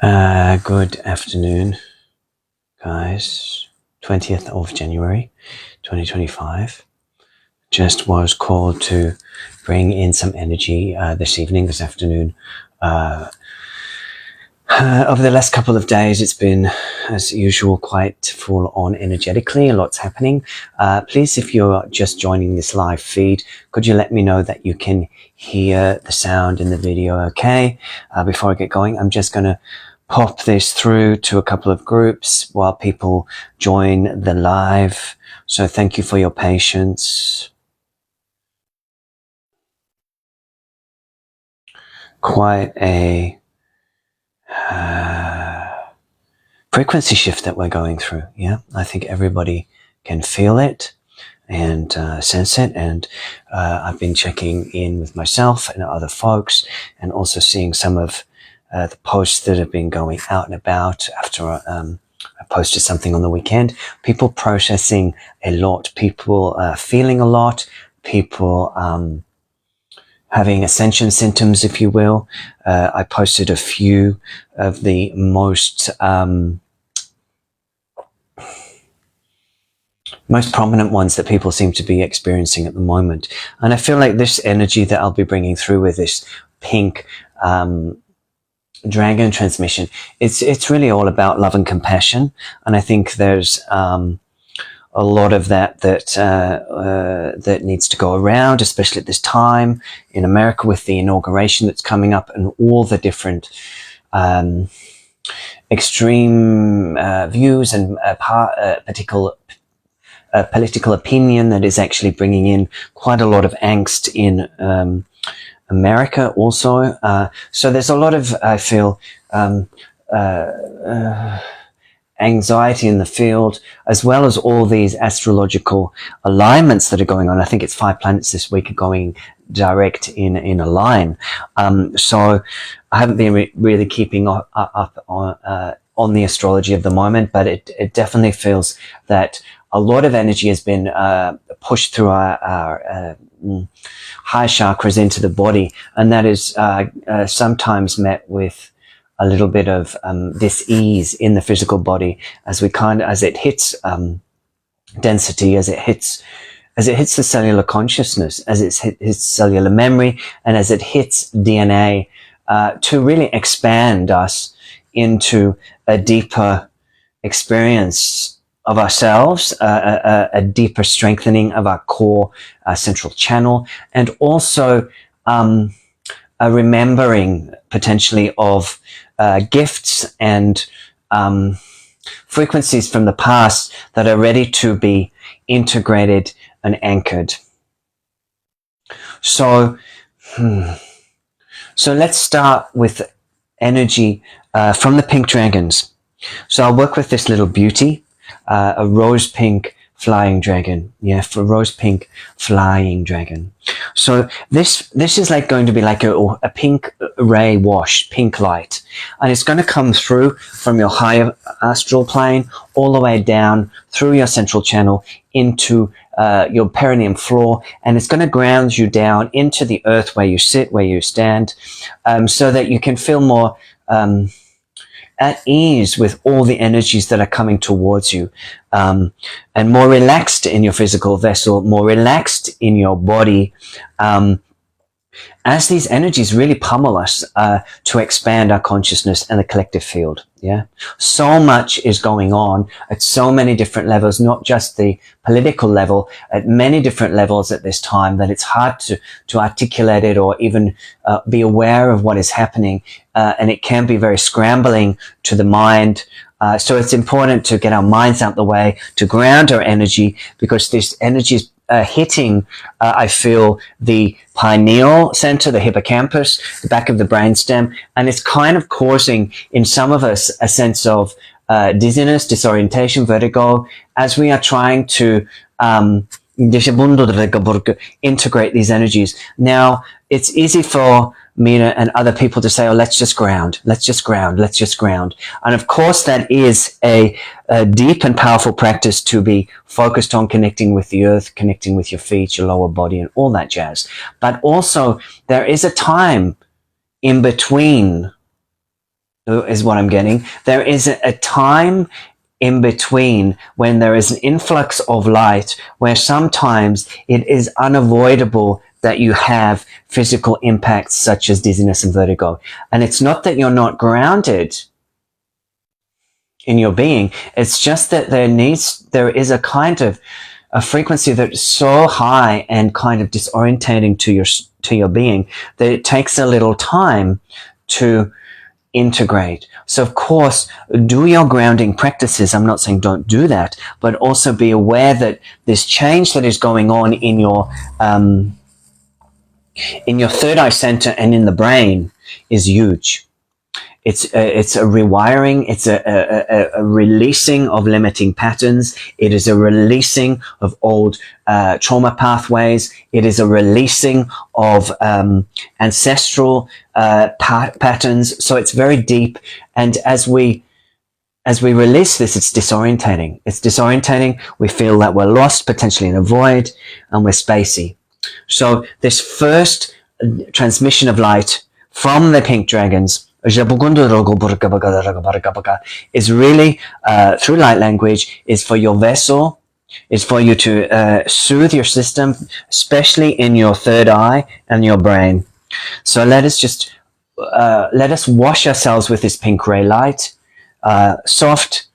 Good afternoon, guys. 20th of January, 2025. Just was called to bring in some energy this afternoon. Over the last couple of days, it's been, as usual, quite full on energetically. A lot's happening. Please, if you're just joining this live feed, could you let me know that you can hear the sound in the video okay? Before I get going, I'm just going to pop this through to a couple of groups while people join the live. So thank you for your patience. Quite a frequency shift that we're going through. Yeah, I think everybody can feel it and sense it. And I've been checking in with myself and other folks, and also seeing some of the posts that have been going out and about after I posted something on the weekend. People processing a lot, people feeling a lot, people having ascension symptoms, if you will. I posted a few of the most prominent ones that people seem to be experiencing at the moment. And I feel like this energy that I'll be bringing through with this pink dragon transmission, it's really all about love and compassion. And I think there's a lot of that needs to go around, especially at this time in America with the inauguration that's coming up and all the different extreme views and political opinion that is actually bringing in quite a lot of angst in America also. So there's a lot of, I feel, anxiety in the field, as well as all these astrological alignments that are going on. I think it's 5 planets this week are going direct in a line. So I haven't been really keeping up on the astrology of the moment, but it definitely feels that a lot of energy has been pushed through our high chakras into the body, and that is sometimes met with a little bit of dis-ease in the physical body as it hits density, as it hits the cellular consciousness, as it hits cellular memory, and as it hits DNA, to really expand us into a deeper experience of ourselves, a deeper strengthening of our core central channel, and also a remembering potentially of gifts and frequencies from the past that are ready to be integrated and anchored. So let's start with energy from the pink dragons. So I'll work with this little beauty, a rose pink flying dragon. Yeah, for rose pink flying dragon. So this is like going to be like a pink ray wash, pink light, and it's going to come through from your higher astral plane all the way down through your central channel into your perineum floor, and it's going to ground you down into the earth where you sit, where you stand, so that you can feel more at ease with all the energies that are coming towards you, and more relaxed in your physical vessel, more relaxed in your body, as these energies really pummel us to expand our consciousness and the collective field. Yeah, so much is going on at so many different levels, not just the political level, at many different levels at this time, that it's hard to articulate it or even be aware of what is happening, and it can be very scrambling to the mind. So it's important to get our minds out the way, to ground our energy, because this energy is hitting, I feel, the pineal center, the hippocampus, the back of the brainstem, and it's kind of causing in some of us a sense of dizziness, disorientation, vertigo, as we are trying to integrate these energies. Now, it's easy for me and other people to say, oh, let's just ground. And of course, that is a deep and powerful practice to be focused on connecting with the earth, connecting with your feet, your lower body, and all that jazz. But also, there is a time in between is what I'm getting. There is a time in between when there is an influx of light where sometimes it is unavoidable that you have physical impacts such as dizziness and vertigo. And it's not that you're not grounded in your being. It's just that there is a kind of a frequency that's so high and kind of disorientating to your being that it takes a little time to integrate. So of course, do your grounding practices. I'm not saying don't do that, but also be aware that this change that is going on in your third eye center and in the brain is huge. It's a rewiring. It's a releasing of limiting patterns. It is a releasing of old trauma pathways. It is a releasing of ancestral patterns. So it's very deep. And as we release this, it's disorientating. It's disorientating. We feel that we're lost, potentially in a void, and we're spacey. So this first transmission of light from the pink dragons is really, through light language, is for your vessel, is for you to soothe your system, especially in your third eye and your brain. So let us wash ourselves with this pink ray light, soft,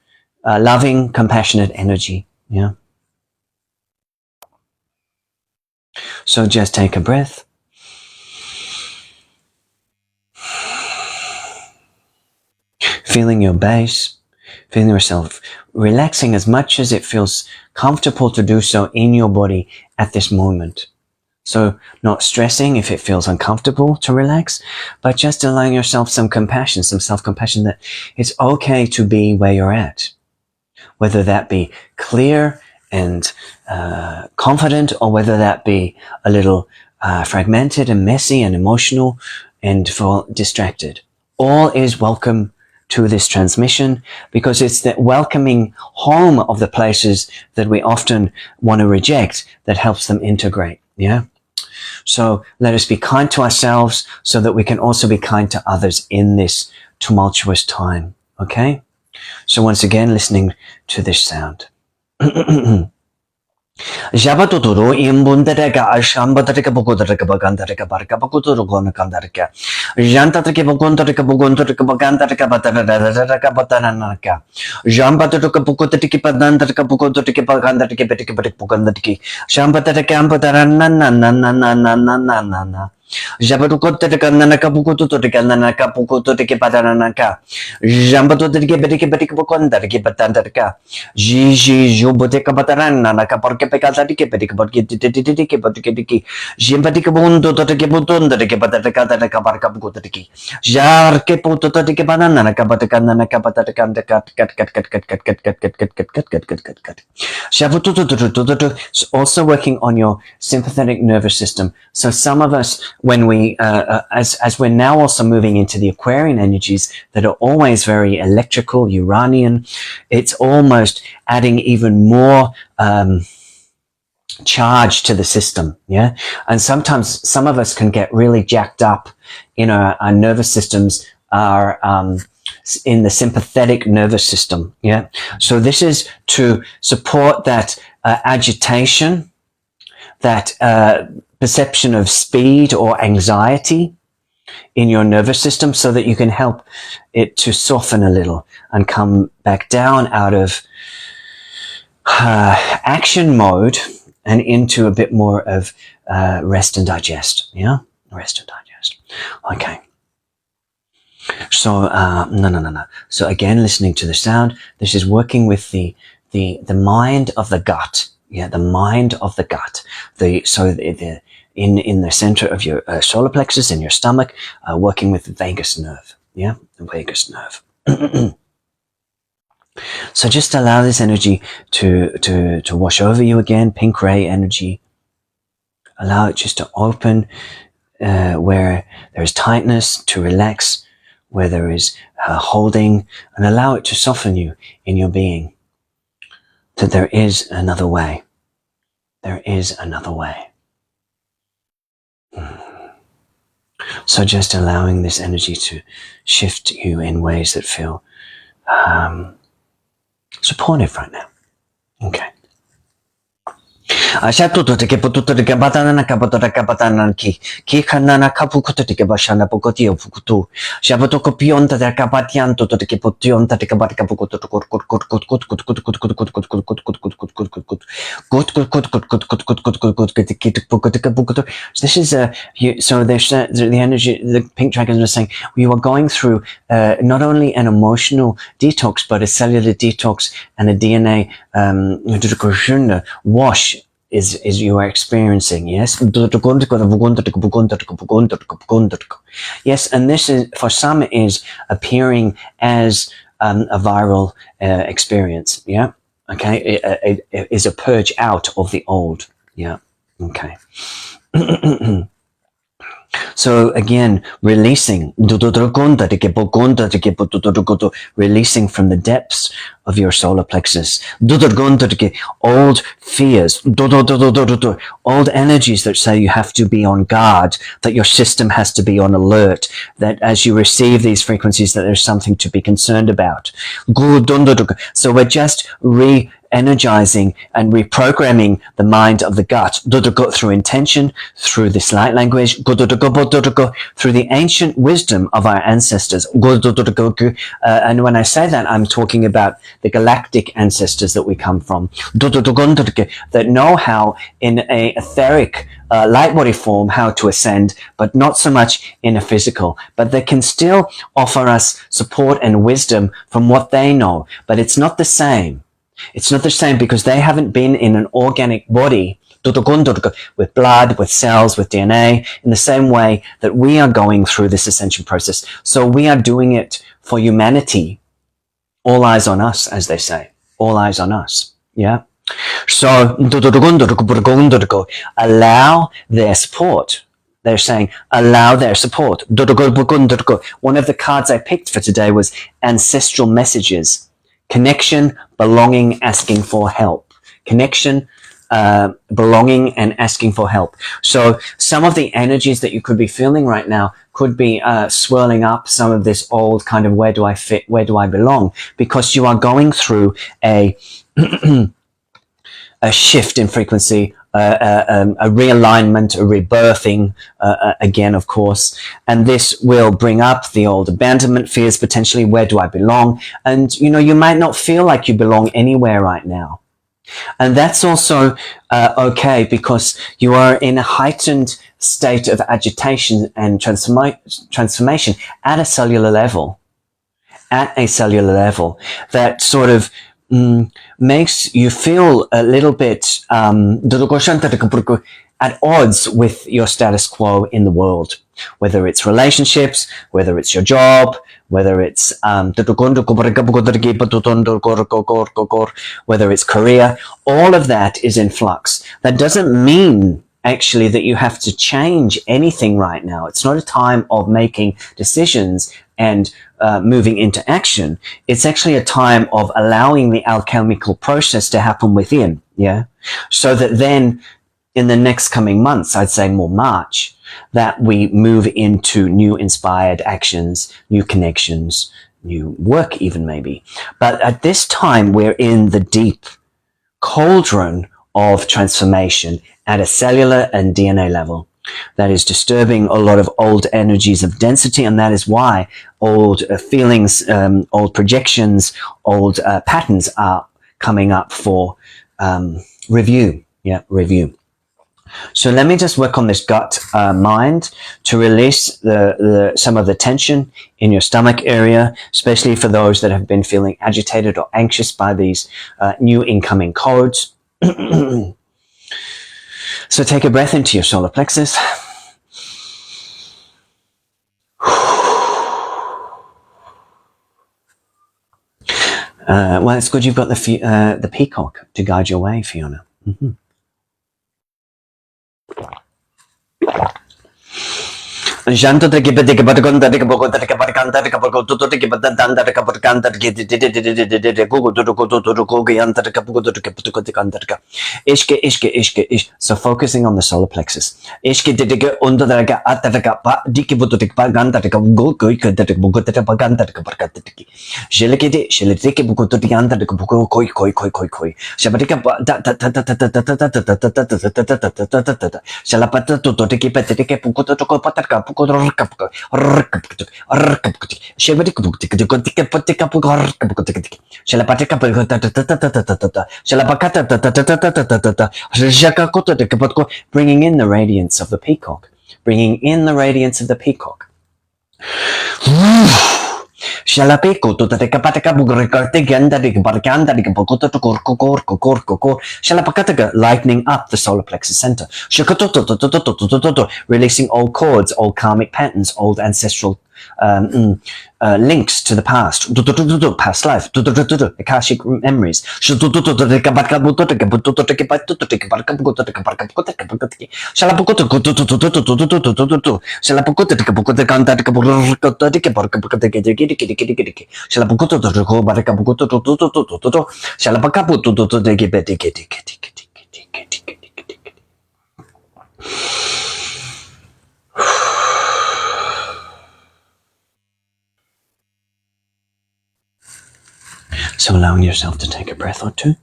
loving, compassionate energy. Yeah. So just take a breath. Feeling your base, feeling yourself relaxing as much as it feels comfortable to do so in your body at this moment. So not stressing if it feels uncomfortable to relax, but just allowing yourself some compassion, some self-compassion that it's okay to be where you're at. Whether that be clear and confident, or whether that be a little fragmented and messy and emotional and distracted. All is welcome to this transmission, because it's that welcoming home of the places that we often want to reject that helps them integrate. Yeah. So let us be kind to ourselves so that we can also be kind to others in this tumultuous time. Okay. So once again, listening to this sound. Jabatuturu imbundarega ashambatarika bukudarika bagandarika barika bakuturu gona kandarika. Jantatrika bukundarika bukundarika bagandarika bataraka bataranaka. Jambatuka bukutariki padandarika bukutariki bagandariki betika betik bukandariki. Shambatarika ambatarana. Jabatukotarika nanaka bukututurika nanaka bukuturiki bataranaka. Jambatuka betika betik bukandariki batandarika. Jiji jubotika batarana naka porque pecata di che perché perché jimpatica bunto to che butonda che patata cata ca barca buco di chi jar che puto to che banana na capata canna na capata canta cat also working on your sympathetic nervous system. So some of us, when we as we're now also moving into the Aquarian energies that are always very electrical, Uranian, it's almost adding even more charge to the system. Yeah. And sometimes some of us can get really jacked up in our nervous systems, in the sympathetic nervous system. Yeah. So this is to support that agitation, that perception of speed or anxiety in your nervous system, so that you can help it to soften a little and come back down out of action mode and into a bit more of rest and digest. Yeah, rest and digest. Okay. So no. So again, listening to the sound. This is working with the mind of the gut. Yeah, the mind of the gut. In the center of your solar plexus in your stomach, working with the vagus nerve. Yeah, the vagus nerve. So just allow this energy to wash over you again, pink ray energy. Allow it just to open where there is tightness, to relax where there is holding, and allow it to soften you in your being. That there is another way. There is another way. So just allowing this energy to shift you in ways that feel supportive right now. Okay. Ashatuto te kepututo te kabatana kabatota kabatana ki kanana kapukuto te kabashana pokotio fukutu. Shabotoko pionta te kabatianto te keputionta te kabatka pukuto This is so there's the energy, the pink dragons are saying you are going through not only an emotional detox but a cellular detox and a DNA wash is you are experiencing, yes? Yes, and this is, for some, is appearing as a viral experience, yeah? Okay, it is a purge out of the old, yeah, okay. So again, releasing from the depths of your solar plexus, old fears, old energies that say you have to be on guard, that your system has to be on alert, that as you receive these frequencies that there's something to be concerned about. So we're just energizing and reprogramming the mind of the gut through intention, through this light language, through the ancient wisdom of our ancestors. And when I say that, I'm talking about the galactic ancestors that we come from, that know how in a etheric light body form how to ascend, but not so much in a physical, but they can still offer us support and wisdom from what they know, but it's not the same. It's not the same because they haven't been in an organic body with blood, with cells, with DNA, in the same way that we are going through this ascension process. So we are doing it for humanity. All eyes on us, as they say. All eyes on us. Yeah. So allow their support. They're saying, allow their support. One of the cards I picked for today was ancestral messages. Connection, belonging, asking for help. Connection, belonging, and asking for help. So some of the energies that you could be feeling right now could be swirling up some of this old kind of where do I fit, where do I belong? Because you are going through a shift in frequency, a realignment, a rebirthing, again, of course. And this will bring up the old abandonment fears, potentially, where do I belong? And, you know, you might not feel like you belong anywhere right now. And that's also okay, because you are in a heightened state of agitation and transformation at a cellular level. At a cellular level, that sort of makes you feel a little bit at odds with your status quo in the world, whether it's relationships, whether it's your job, whether it's whether it's career. All of that is in flux. That doesn't mean actually that you have to change anything right now. It's not a time of making decisions and moving into action. It's actually a time of allowing the alchemical process to happen within, yeah? So that then in the next coming months, I'd say more March, that we move into new inspired actions, new connections, new work even maybe. But at this time, we're in the deep cauldron of transformation at a cellular and DNA level. That is disturbing a lot of old energies of density, and that is why old feelings, old projections, old patterns are coming up for review. Yeah, review. So let me just work on this gut mind to release some of the tension in your stomach area, especially for those that have been feeling agitated or anxious by these new incoming codes. So take a breath into your solar plexus. Well, it's good you've got the Peacock to guide your way, Fiona. Janto de Gibba de Gabagonda de Gabogota de Gabaganda de Gabagoto de Gibadanda de Gabaganda de Google to go to Gogianta de Gabugo to Gabutica. Ishke ish. So focusing on the solar plexus. Ishke de Digger under the Ataka Dikibuto de Baganda de Gabugo de Bogota de Baganda de Gabagatiki. Shelikiti, Shelik Buko to the Anda de Gabugo koi. Shabatika Shalapata to take Peteke Pukoto to Pataka bringing in the radiance of the peacock, bringing in the radiance of the peacock. Shalapeko to the Kapataka Bugariganda de Barganda de Bogoto to Korko Shalapakataka, lightening up the solar plexus center. Shakato, releasing old cords, old karmic patterns, old ancestral links to the past, past life, Akashic memories. So allowing yourself to take a breath or two.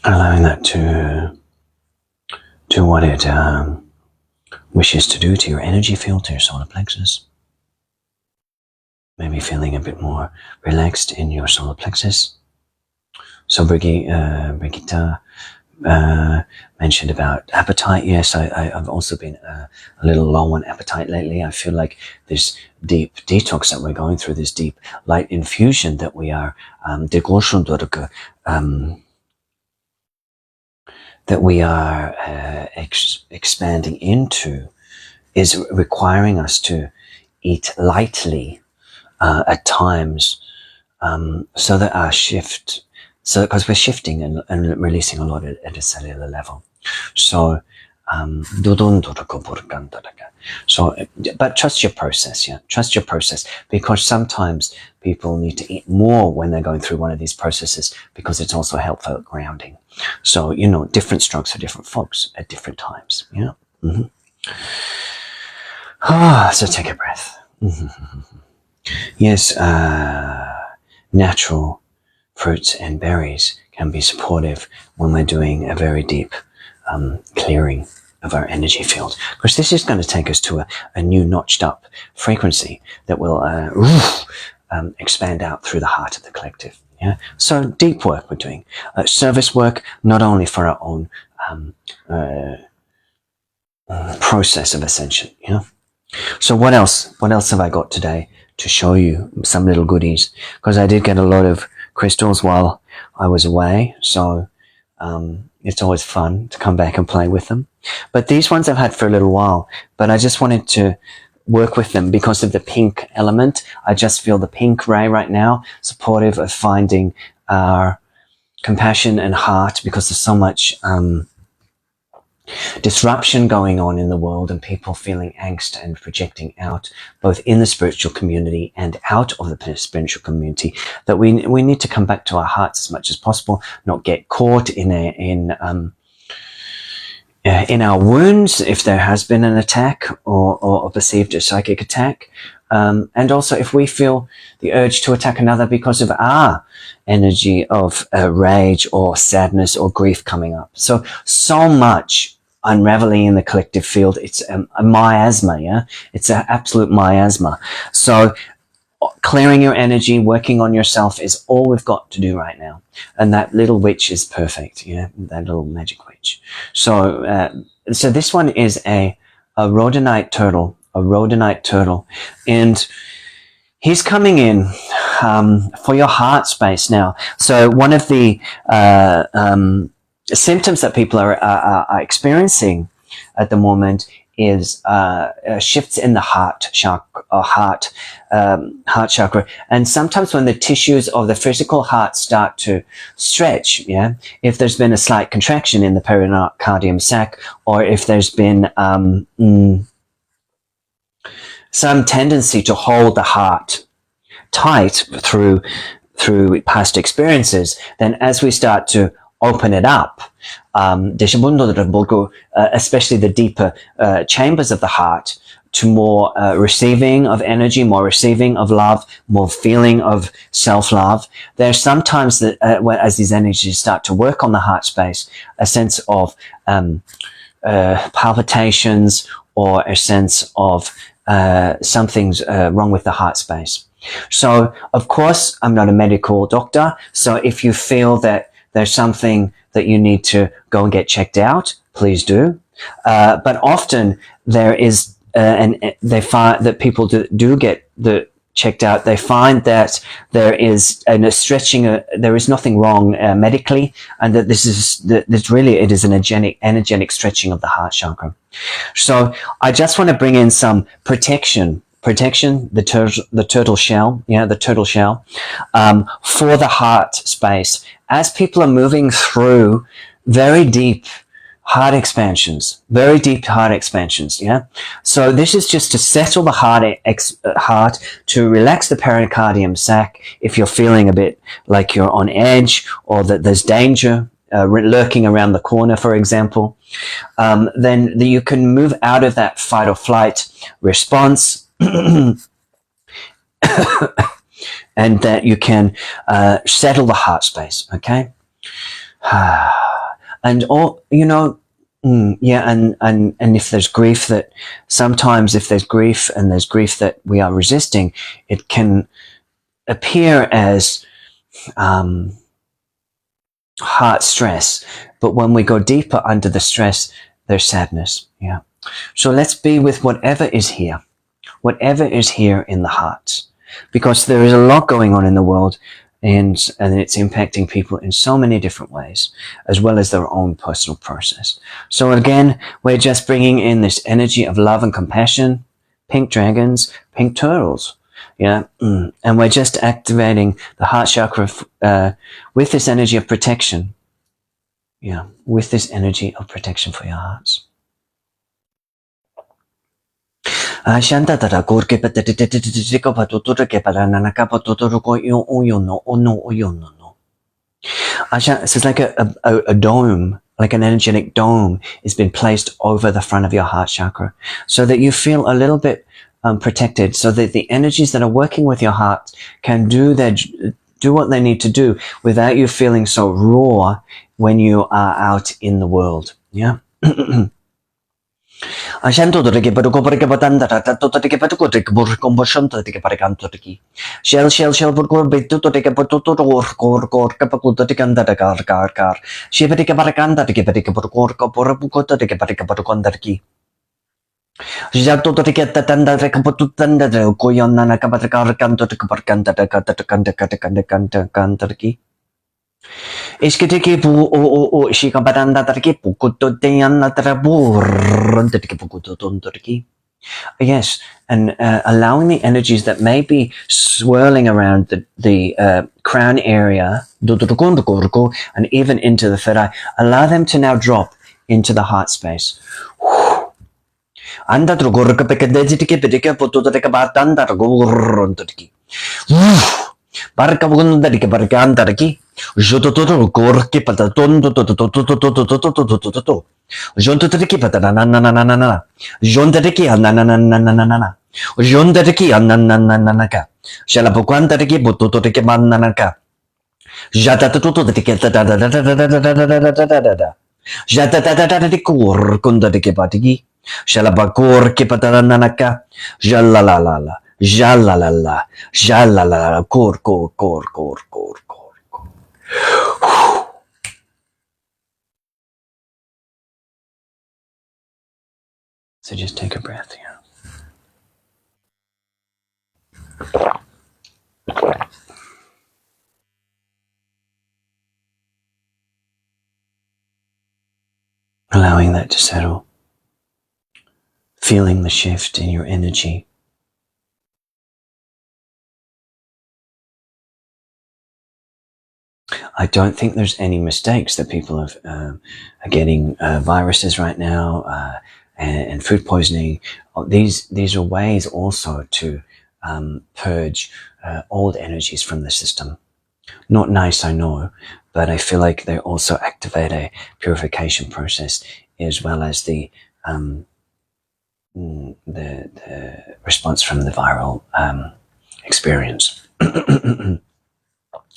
Allowing that to do what it wishes to do to your energy field, to your solar plexus. Maybe feeling a bit more relaxed in your solar plexus. So Brigitte mentioned about appetite. Yes, I've also been a little low on appetite lately. I feel like this deep detox that we're going through, this deep light infusion that we are expanding into, is requiring us to eat lightly at times, so that our shift. So, because we're shifting and releasing a lot at a cellular level. So, but trust your process, yeah. Trust your process, because sometimes people need to eat more when they're going through one of these processes, because it's also helpful at grounding. So, different strokes for different folks at different times, yeah. So take a breath. Yes, natural fruits and berries can be supportive when we're doing a very deep clearing of our energy field, because this is going to take us to a new notched up frequency that will expand out through the heart of the collective. Yeah. So deep work we're doing, service work, not only for our own process of ascension. Yeah. So what else have I got today to show you? Some little goodies, because I did get a lot of crystals while I was away, so it's always fun to come back and play with them. But these ones I've had for a little while, but I just wanted to work with them because of the pink element. I just feel the pink ray right now supportive of finding our compassion and heart, because there's so much disruption going on in the world, and people feeling angst and projecting out, both in the spiritual community and out of the spiritual community, that we need to come back to our hearts as much as possible, not get caught in our wounds if there has been an attack or perceived a psychic attack, and also if we feel the urge to attack another because of our energy of rage or sadness or grief coming up. So much unraveling in the collective field. It's a miasma, yeah? It's an absolute miasma. So clearing your energy, working on yourself is all we've got to do right now. And that little witch is perfect, yeah? That little magic witch. So this one is a rhodonite turtle, and he's coming in for your heart space now. So one of the symptoms that people are experiencing at the moment is shifts in the heart chakra, and sometimes when the tissues of the physical heart start to stretch, yeah, if there's been a slight contraction in the pericardium sac, or if there's been some tendency to hold the heart tight through past experiences, then as we start to open it up, especially the deeper chambers of the heart, to more receiving of energy, more receiving of love, more feeling of self-love, there's sometimes that as these energies start to work on the heart space, a sense of palpitations, or a sense of something's wrong with the heart space. So, of course, I'm not a medical doctor. So if you feel that there's something that you need to go and get checked out, please do. But often there is, and they find that people do get checked out. They find that there is a stretching. There is nothing wrong medically, and that this really it is an energetic stretching of the heart chakra. So I just want to bring in some protection, the turtle shell, the turtle shell, for the heart space. As people are moving through very deep heart expansions, yeah. So this is just to settle the heart, to relax the pericardium sac if you're feeling a bit like you're on edge, or that there's danger lurking around the corner, for example. Then you can move out of that fight or flight response, and that you can settle the heart space, okay? And and if there's grief, that sometimes if there's grief and there's grief that we are resisting, it can appear as heart stress, but when we go deeper under the stress, there's sadness. Yeah. So let's be with whatever is here in the heart, because there is a lot going on in the world, and it's impacting people in so many different ways, as well as their own personal process. So again, we're just bringing in this energy of love and compassion, pink dragons, pink turtles. Yeah, and we're just activating the heart chakra with this energy of protection. Yeah, with this energy of protection for your hearts. Shanta tara gorke patitiko patutura ke parana kapa tuturu ko yo no. So it's like a dome, like an energetic dome has been placed over the front of your heart chakra, so that you feel a little bit protected, so that the energies that are working with your heart can do what they need to do without you feeling so raw when you are out in the world. Yeah. Shell, shell, shell, Iskitiki pu o shikabaranda tarki pukuto deyana tarki. Yes, and allowing the energies that may be swirling around the crown area, and even into the third eye, allow them to now drop into the heart space. Jototoro gorke patatondo Jontatiki patananananana. Jontatiki anananananana. Jontatiki ananananaka. Shalapoquantatiki butotiki mananaka. Jatatuto the ticket Jatatakur kundatiki patiki. Shalabakur kipatananaka. Jalalala. Jalalala. Jalalala. Kor. So just take a breath here. Allowing that to settle. feeling the shift in your energy. I don't think there's any mistakes that people are getting viruses right now and food poisoning. These are ways also to purge old energies from the system. Not nice, I know, but I feel like they also activate a purification process as well as the response from the viral experience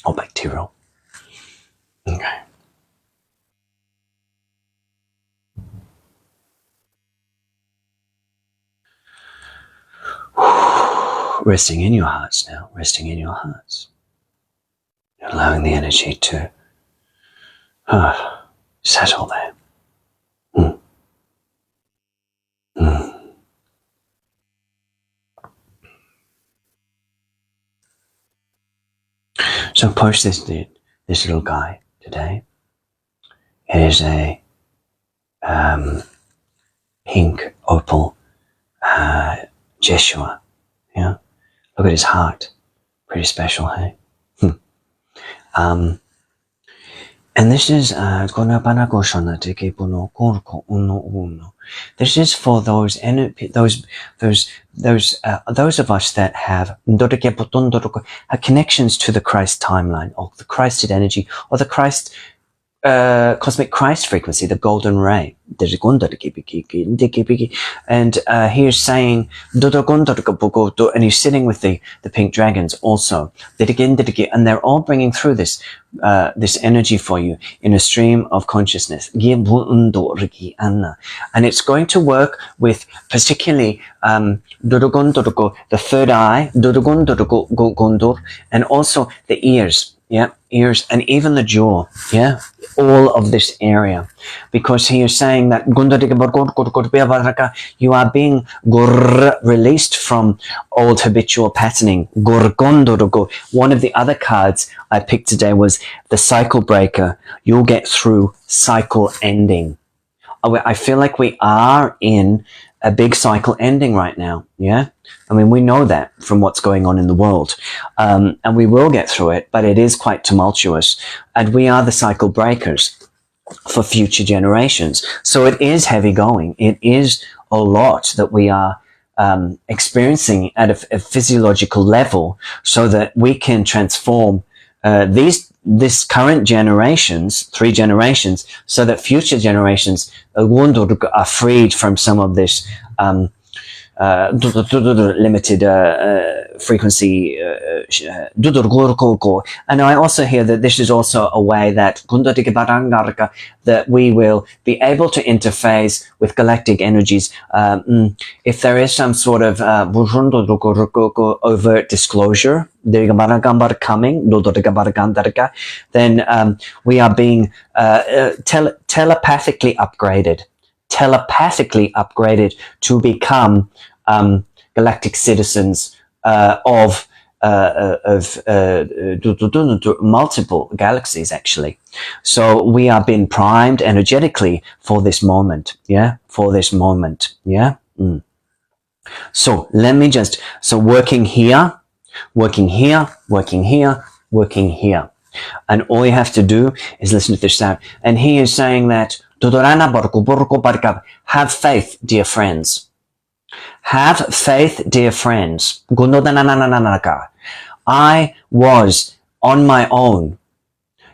or bacterial. Okay. Resting in your hearts now, resting in your hearts. Allowing the energy to settle there. So post this little guy today. It is a pink opal Jeshua. Yeah, look at his heart. Pretty special, hey? And this is this is for those of us that have connections to the Christ timeline, or the Christed energy, or the Christ cosmic Christ frequency, the golden ray. And he is saying, and he's sitting with the pink dragons also, and they're all bringing through this energy for you in a stream of consciousness. And it's going to work with particularly the third eye, and also the ears. Yeah, ears, and even the jaw. Yeah, all of this area, because he is saying that you are being released from old habitual patterning. One of the other cards I picked today was the cycle breaker. You'll get through cycle ending. I feel like we are in a big cycle ending right now. Yeah, I mean, we know that from what's going on in the world, and we will get through it, but it is quite tumultuous, and we are the cycle breakers for future generations. So it is heavy going. It is a lot that we are experiencing at a physiological level, so that we can transform this current generations, 3 generations, so that future generations are freed from some of this limited frequency. And I also hear that this is also a way that we will be able to interface with galactic energies. If there is some sort of overt disclosure coming, then we are being telepathically upgraded to become galactic citizens of multiple galaxies, actually. So we are being primed energetically for this moment. Yeah, for this moment. Yeah. So let me just, working here, working here, working here, working here. And all you have to do is listen to this sound. And he is saying that, have faith, dear friends. Have faith, dear friends. I was on my own.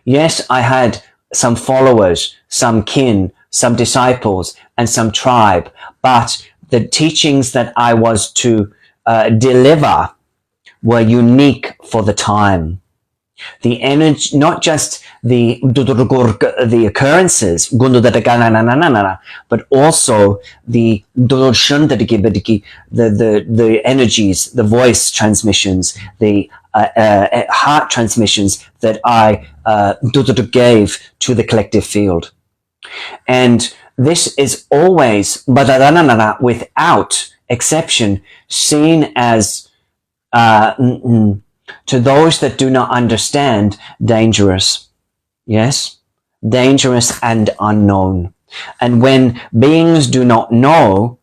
Yes, I had some followers, some kin, some disciples, and some tribe, but the teachings that I was to deliver were unique for the time. The energy, not just the occurrences, but also the energies, the voice transmissions, the heart transmissions that I gave to the collective field. And this is always, without exception, seen as to those that do not understand, dangerous. Yes? Dangerous and unknown. And when beings do not know,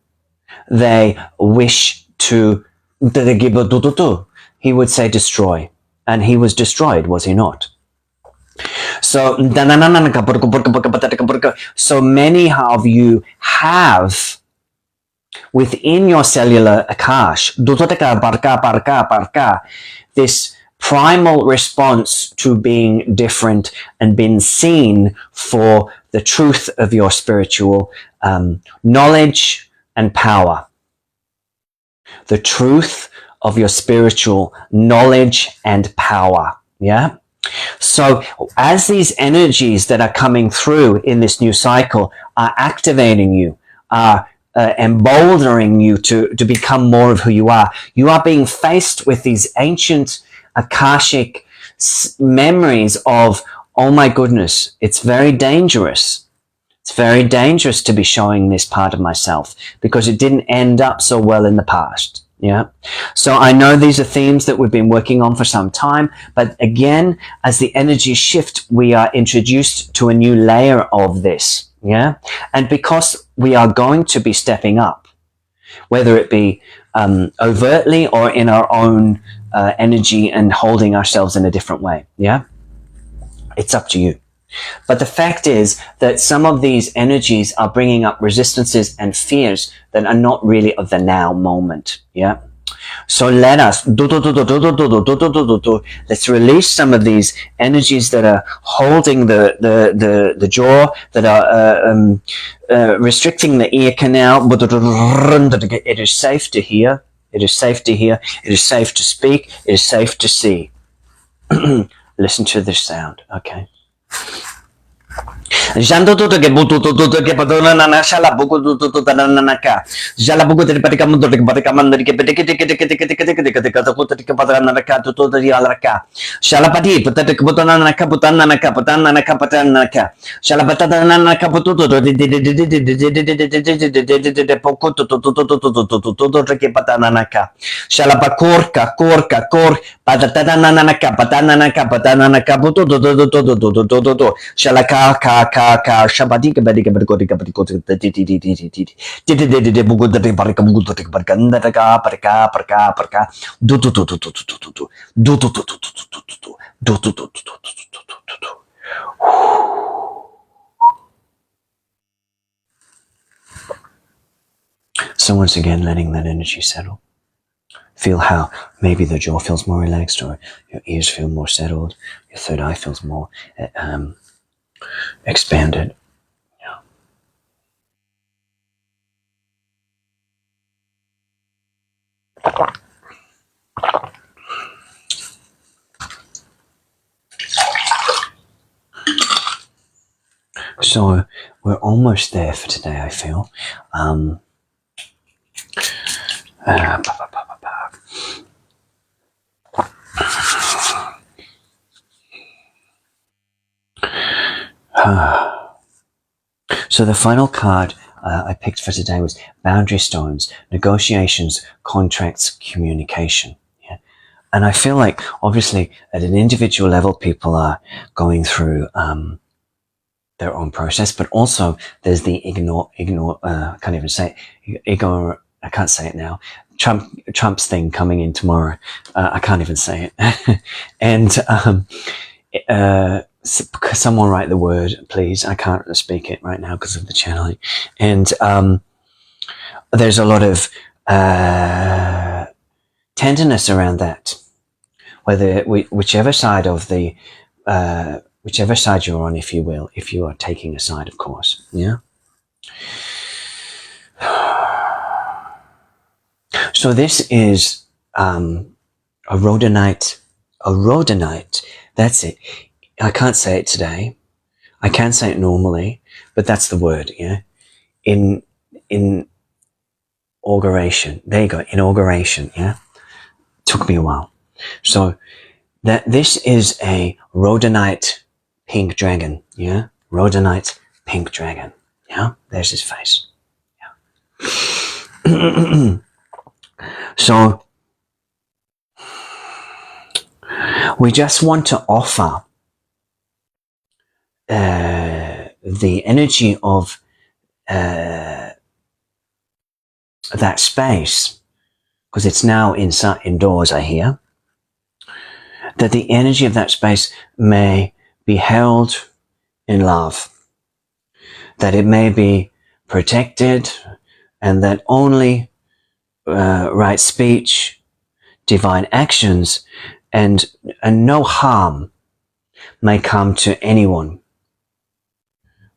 they wish to, he would say destroy. And he was destroyed, was he not? So many of you have within your cellular akash this primal response to being different and being seen for the truth of your spiritual knowledge and power. The truth of your spiritual knowledge and power. Yeah. So as these energies that are coming through in this new cycle are activating you, are emboldening you to become more of who you are being faced with these ancient akashic memories of, oh my goodness, it's very dangerous. It's very dangerous to be showing this part of myself because it didn't end up so well in the past. Yeah. So I know these are themes that we've been working on for some time, but again, as the energies shift, we are introduced to a new layer of this. Yeah. And because we are going to be stepping up, whether it be overtly or in our own energy and holding ourselves in a different way. Yeah. It's up to you. But the fact is that some of these energies are bringing up resistances and fears that are not really of the now moment. Yeah. So let us, let's release some of these energies that are holding the jaw, that are restricting the ear canal. It is safe to hear. It is safe to hear. It is safe to speak. It is safe to see. Listen to this sound. Okay. Janto che bututo che padona na shala buku tutu tananaka jala buku de parikamundo de parikamandu ke que padana na ka tutu de alraka shala pati patata ke butana na ka putana na ka patana na ka patana na ka shala patata na ka pututo de pokuto tutu ke patana na ka shala pakorka patata na ka patana na ka pututo shala ka shabati ke badi ke badi ko ti bugu de barka bugu de barka nda ka parka do So once again, letting that energy settle. Feel how maybe the jaw feels more relaxed, or your ears feel more settled, your third eye feels more expanded. Yeah. So we're almost there for today, I feel. So the final card I picked for today was boundary stones, negotiations, contracts, communication. Yeah. And I feel like obviously at an individual level, people are going through their own process, but also there's the I can't even say it, I can't say it now. Trump's thing coming in tomorrow. I can't even say it. And someone write the word, please. I can't speak it right now because of the channeling. And there's a lot of tenderness around that. Whether whichever side of the whichever side you're on, if you will, if you are taking a side, of course. Yeah. So this is a rhodonite. A rhodonite. That's it. I can't say it today. I can say it normally, but that's the word. Yeah. Inauguration. There you go. Inauguration. Yeah. Took me a while. So that this is a rhodonite pink dragon. Yeah. Rhodonite pink dragon. Yeah. There's his face. Yeah. So we just want to offer the energy of that space, because it's now inside, indoors, I hear, that the energy of that space may be held in love, that it may be protected, and that only right speech, divine actions, and no harm may come to anyone,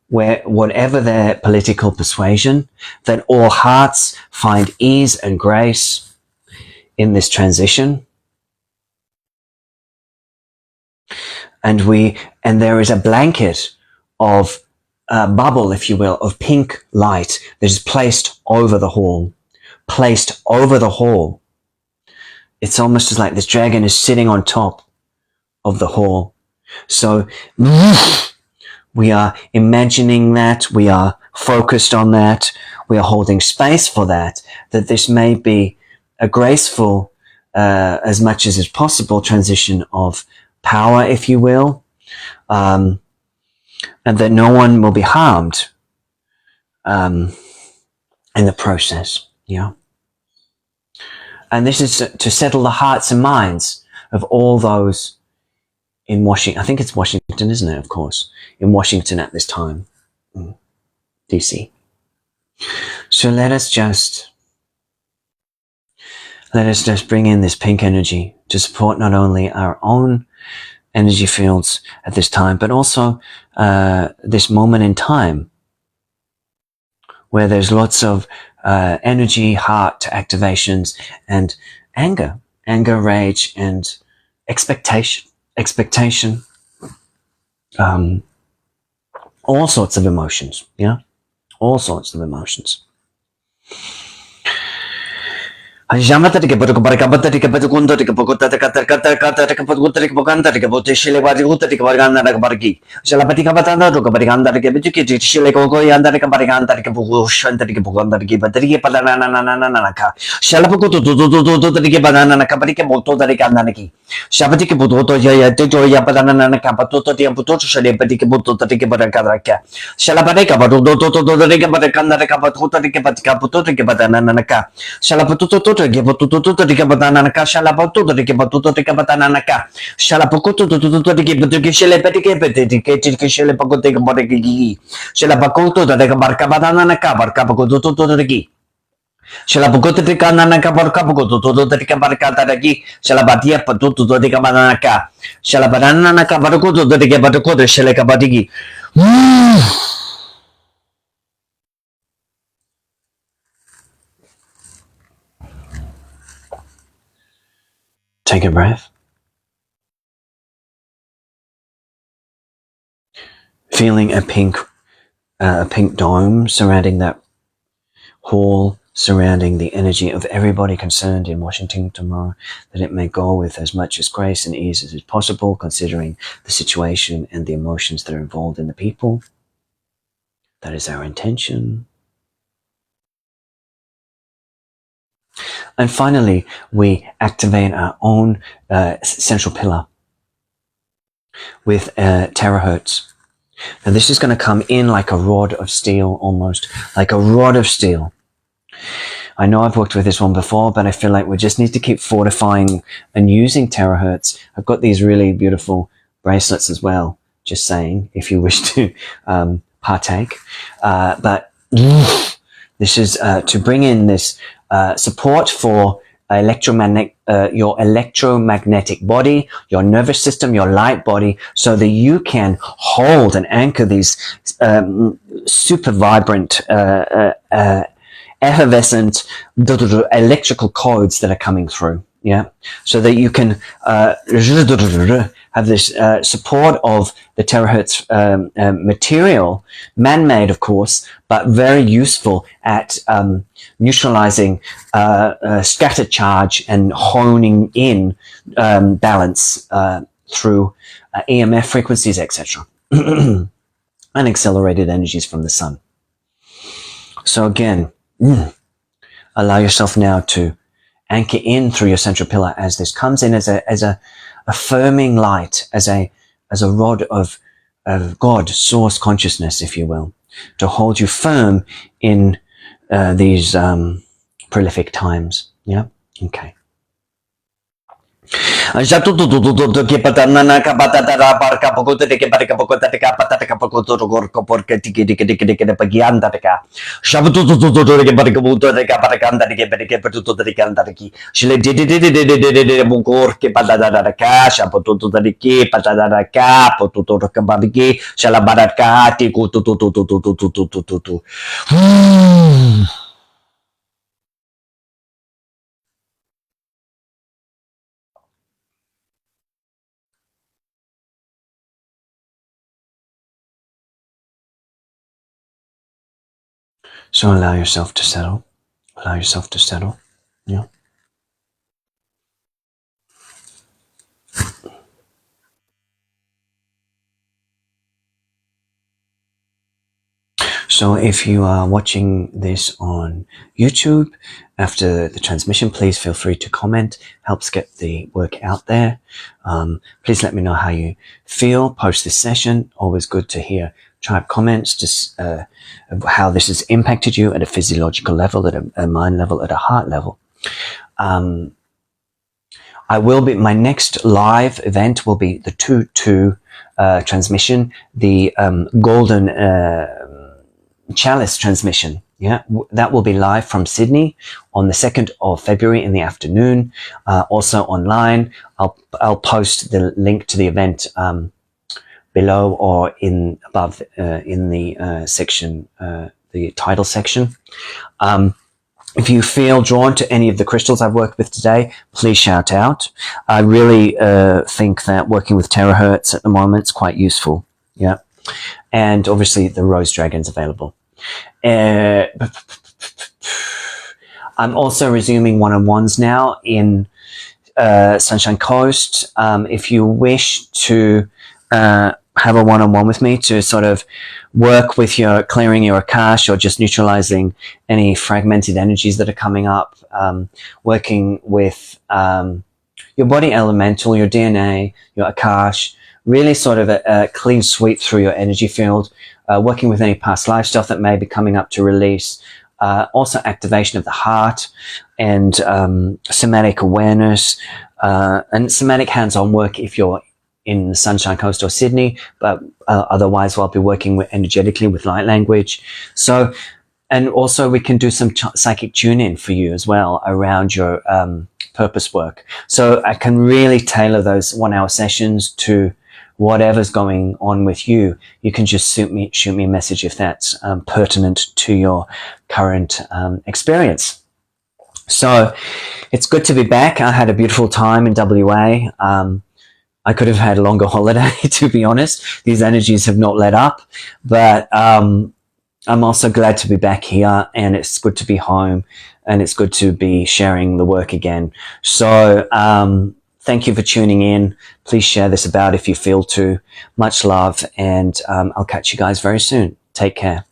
where whatever their political persuasion, that all hearts find ease and grace in this transition. And there is a blanket of bubble, if you will, of pink light that is placed over the hall. It's almost as like this dragon is sitting on top of the hall. So we are imagining that, we are focused on that, we are holding space for that this may be a graceful, as much as is possible, transition of power, if you will, and that no one will be harmed in the process. Yeah. And this is to settle the hearts and minds of all those in Washington. I think it's Washington, isn't it? Of course, in Washington at this time, DC. So let us just bring in this pink energy to support not only our own energy fields at this time, but also this moment in time where there's lots of energy, heart activations, and anger, rage, and expectation, all sorts of emotions, yeah, all sorts of emotions. Jamata de Cabata de Cabatunta de Cabota de Catacata de Caputa de Caboganda de Cabote Shile Badiuta de Cabarganda de Cabargi. Shalapatica Batana to Cabarganda de Cabituki, Shile Cogoyanda de Cabarganda de Cabushanta de Caboganda de Gibatri Padananaka. Shalaputo de Banana Caprica Boto de Candanaki. Shapatic Buto Joya Padanana Capato de Aputo Shalepatic Buto de Cabaraka. Shalapatica Bato de Cabacanda de Capatuta de Capacaputo de Cabadanaka. Shalaputo Gibotuto de Cabatanaka, Shalaputo de Gibatuto de Cabatanaka, Shalaputo de Gibatuki, Peticated Shelapacote Bodegi, Shelapacoto de Cabarcabanaka, Barcapacoto to the Gi. Shalapucote de Cananaka, Barcapacoto de Cabarcatagi, Shalabatia Patuto de Cabanaka, Shalabanaka, Barcoto de Gabataco de Shelekabadigi. Take a breath. Feeling a pink dome surrounding that hall, surrounding the energy of everybody concerned in Washington tomorrow, that it may go with as much as grace and ease as is possible, considering the situation and the emotions that are involved in the people. That is our intention. And finally, we activate our own central pillar with terahertz. Now this is going to come in like a rod of steel, almost like a rod of steel. I know I've worked with this one before, but I feel like we just need to keep fortifying and using terahertz. I've got these really beautiful bracelets as well, just saying, if you wish to partake. But this is to bring in this support for your electromagnetic body, your nervous system, your light body, so that you can hold and anchor these super vibrant, effervescent electrical codes that are coming through. Yeah, so that you can have this support of the terahertz material, man-made, of course, but very useful at neutralizing scattered charge and honing in balance through EMF frequencies, etc., and accelerated energies from the sun. So again, allow yourself now to anchor in through your central pillar as this comes in as a affirming light, as a rod of God, source consciousness, if you will, to hold you firm in these prolific times. Yeah. Okay. So allow yourself to settle. Allow yourself to settle. Yeah. So if you are watching this on YouTube after the transmission, please feel free to comment. Helps get the work out there. Please let me know how you feel post this session. Always good to hear tribe comments, just how this has impacted you at a physiological level, at a mind level, at a heart level. My next live event will be the 2-2 transmission, the golden chalice transmission. Yeah, that will be live from Sydney on the 2nd of February in the afternoon. Also online. I'll post the link to the event below or above in the section, the title section. If you feel drawn to any of the crystals I've worked with today, please shout out. I really think that working with terahertz at the moment is quite useful. Yeah, and obviously the rose dragon's available. I'm also resuming one-on-ones now in Sunshine Coast. If you wish to have a one-on-one with me to sort of work with your clearing your akash or just neutralizing any fragmented energies that are coming up, working with your body elemental, your DNA, your akash, really sort of a clean sweep through your energy field, working with any past life stuff that may be coming up to release, also activation of the heart and somatic awareness, and somatic hands-on work if you're in the Sunshine Coast or Sydney, but otherwise I'll be working energetically with light language. So, and also we can do some psychic tune-in for you as well around your purpose work. So I can really tailor those 1-hour sessions to whatever's going on with you. You can just shoot me a message if that's pertinent to your current experience. So it's good to be back. I had a beautiful time in WA. I could have had a longer holiday, to be honest. These energies have not let up, but I'm also glad to be back here, and it's good to be home, and it's good to be sharing the work again. So thank you for tuning in. Please share this about if you feel to. Much love, and I'll catch you guys very soon. Take care.